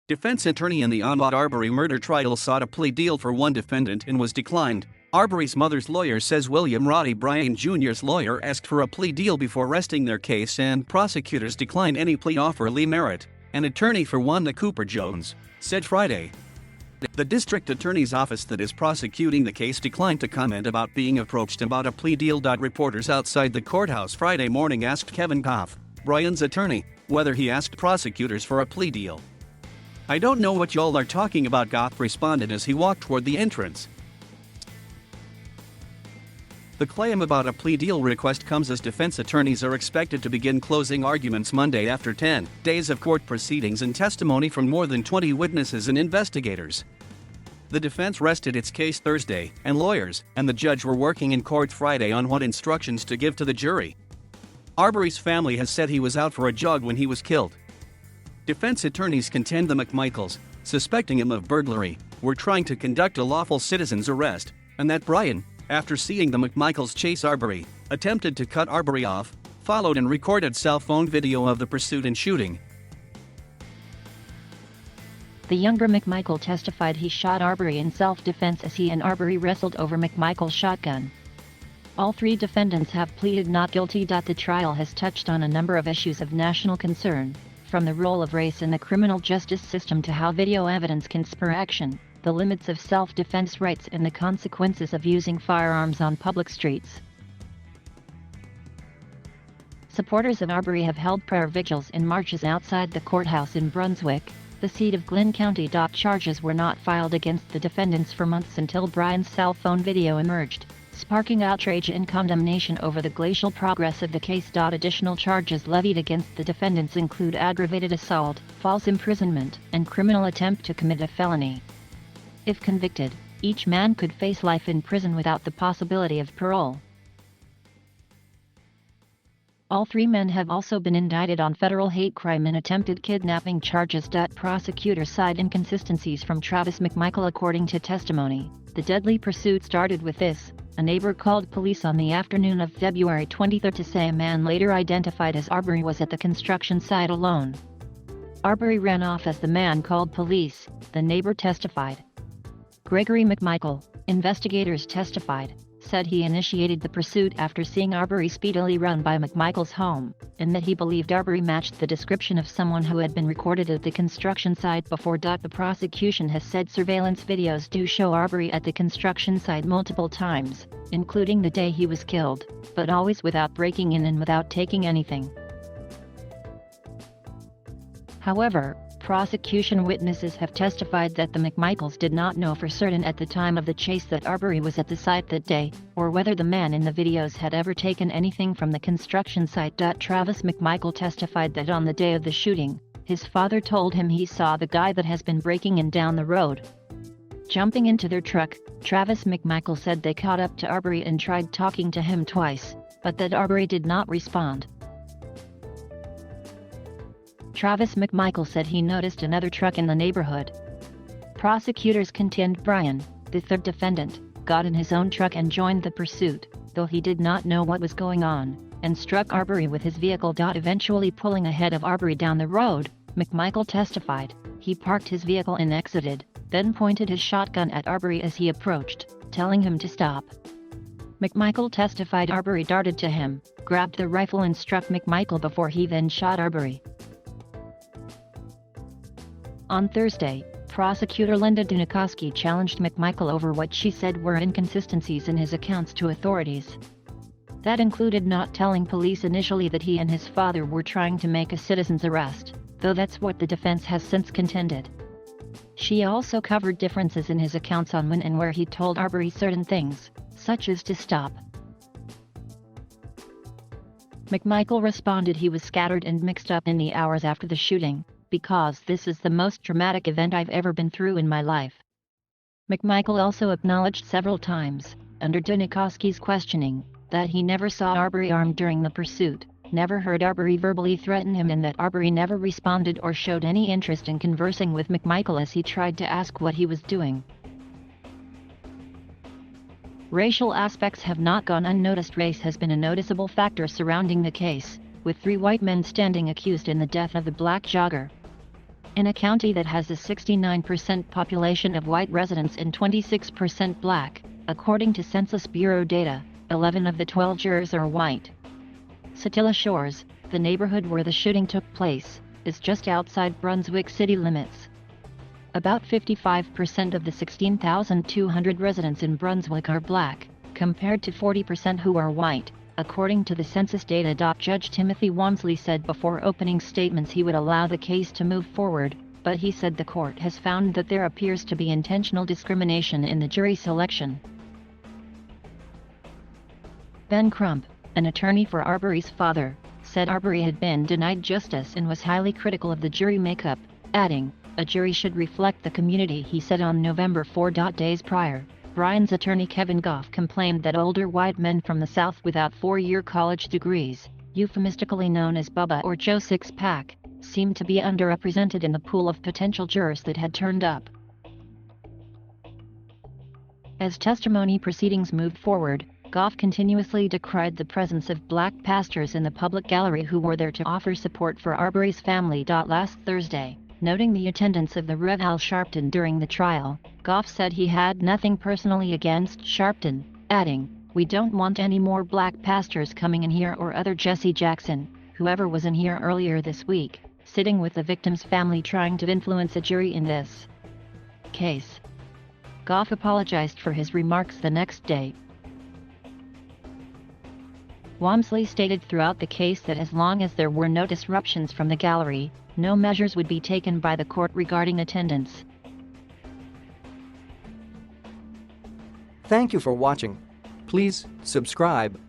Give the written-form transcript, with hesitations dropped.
Defense attorney in the Ahmaud Arbery murder trial sought a plea deal for one defendant and was declined. Arbery's mother's lawyer saysWilliam Roddie, Bryan Jr.'s lawyer, asked for a plea deal before resting their case, and prosecutors declined any plea offer. Merritt, an attorney for Wanda Cooper-Jones, said Friday. The district attorney's office that is prosecuting the case declined to comment about being approached about a plea deal. Reporters outside the courthouse Friday morning asked Kevin Koff, Bryan's attorney, whether he asked prosecutors for a plea deal. "I don't know what y'all are talking about," Goff responded as he walked toward the entrance. The claim about a plea deal request comes as defense attorneys are expected to begin closing arguments Monday after 10 days of court proceedings and testimony from more than 20 witnesses and investigators. The defense rested its case Thursday, and lawyers and the judge were working in court Friday on what instructions to give to the jury. Arbery's family has said he was out for a jog when he was killed. Defense attorneys contend the McMichaels, suspecting him of burglary, were trying to conduct a lawful citizen's arrest, and that Bryan, after seeing the McMichaels chase Arbery, attempted to cut Arbery off, followed and recorded cell phone video of the pursuit and shooting. The younger McMichael testified he shot Arbery in self-defense as he and Arbery wrestled over McMichael's shotgun. All three defendants have pleaded not guilty. The trial has touched on a number of issues of national concern, from the role of race in the criminal justice system to how video evidence can spur action, the limits of self-defense rights, and the consequences of using firearms on public streets. Supporters of Arbery have held prayer vigils and marches outside the courthouse in Brunswick, the seat of Glynn County. Charges were not filed against the defendants for months until Bryan's cell phone video emerged, sparking outrage and condemnation over the glacial progress of the case. Additional charges levied against the defendants include aggravated assault, false imprisonment, and criminal attempt to commit a felony. If convicted, each man could face life in prison without the possibility of parole. All three men have also been indicted on federal hate crime and attempted kidnapping charges. Prosecutors cite inconsistencies from Travis McMichael. According to testimony, the deadly pursuit started with this: a neighbor called police on the afternoon of February 23 to say a man later identified as Arbery was at the construction site alone. Arbery ran off as the man called police, the neighbor testified. Gregory McMichael, investigators testified, said he initiated the pursuit after seeing Arbery speedily run by McMichael's home, and that he believed Arbery matched the description of someone who had been recorded at the construction site before. The prosecution has said surveillance videos do show Arbery at the construction site multiple times, including the day he was killed, but always without breaking in and without taking anything. However, prosecution witnesses have testified that the McMichaels did not know for certain at the time of the chase that Arbery was at the site that day, or whether the man in the videos had ever taken anything from the construction site. Travis McMichael testified that on the day of the shooting, his father told him he saw the guy that has been breaking in down the road. Jumping into their truck, Travis McMichael said they caught up to Arbery and tried talking to him twice, but that Arbery did not respond. Travis McMichael said he noticed another truck in the neighborhood. Prosecutors contend Bryan, the third defendant, got in his own truck and joined the pursuit, though he did not know what was going on, and struck Arbery with his vehicle. Eventually pulling ahead of Arbery down the road, McMichael testified, he parked his vehicle and exited, then pointed his shotgun at Arbery as he approached, telling him to stop. McMichael testified Arbery darted to him, grabbed the rifle and struck McMichael before he then shot Arbery. On Thursday, prosecutor Linda Dunikowski challenged McMichael over what she said were inconsistencies in his accounts to authorities. That included not telling police initially that he and his father were trying to make a citizen's arrest, though that's what the defense has since contended. She also covered differences in his accounts on when and where he told Arbery certain things, such as to stop. McMichael responded he was scattered and mixed up in the hours after the shooting, because this is the most traumatic event I've ever been through in my life. McMichael also acknowledged several times, under Dunikowski's questioning, that he never saw Arbery armed during the pursuit, never heard Arbery verbally threaten him, and that Arbery never responded or showed any interest in conversing with McMichael as he tried to ask what he was doing. Racial aspects have not gone unnoticed. Race has been a noticeable factor surrounding the case, with 3 white men standing accused in the death of the black jogger. In a county that has a 69% population of white residents and 26% black, according to Census Bureau data, 11 of the 12 jurors are white. Satilla Shores, the neighborhood where the shooting took place, is just outside Brunswick city limits. About 55% of the 16,200 residents in Brunswick are black, compared to 40% who are white, according to the census data. Judge Timothy Walmsley said before opening statements he would allow the case to move forward, but he said the court has found that there appears to be intentional discrimination in the jury selection. Ben Crump, an attorney for Arbery's father, said Arbery had been denied justice and was highly critical of the jury makeup, adding, "A jury should reflect the community," he said on November 4. Days prior, Bryan's attorney Kevin Goff complained that older white men from the South without four-year college degrees, euphemistically known as Bubba or Joe Six-Pack, seemed to be underrepresented in the pool of potential jurors that had turned up. As testimony proceedings moved forward, Goff continuously decried the presence of black pastors in the public gallery who were there to offer support for Arbery's family. Last Thursday, noting the attendance of the Rev. Al Sharpton during the trial, Goff said he had nothing personally against Sharpton, adding, "We don't want any more black pastors coming in here or other Jesse Jackson, whoever was in here earlier this week, sitting with the victim's family trying to influence a jury in this case." Goff apologized for his remarks the next day. Walmsley stated throughout the case that as long as there were no disruptions from the gallery, no measures would be taken by the court regarding attendance. Thank you for watching. Please subscribe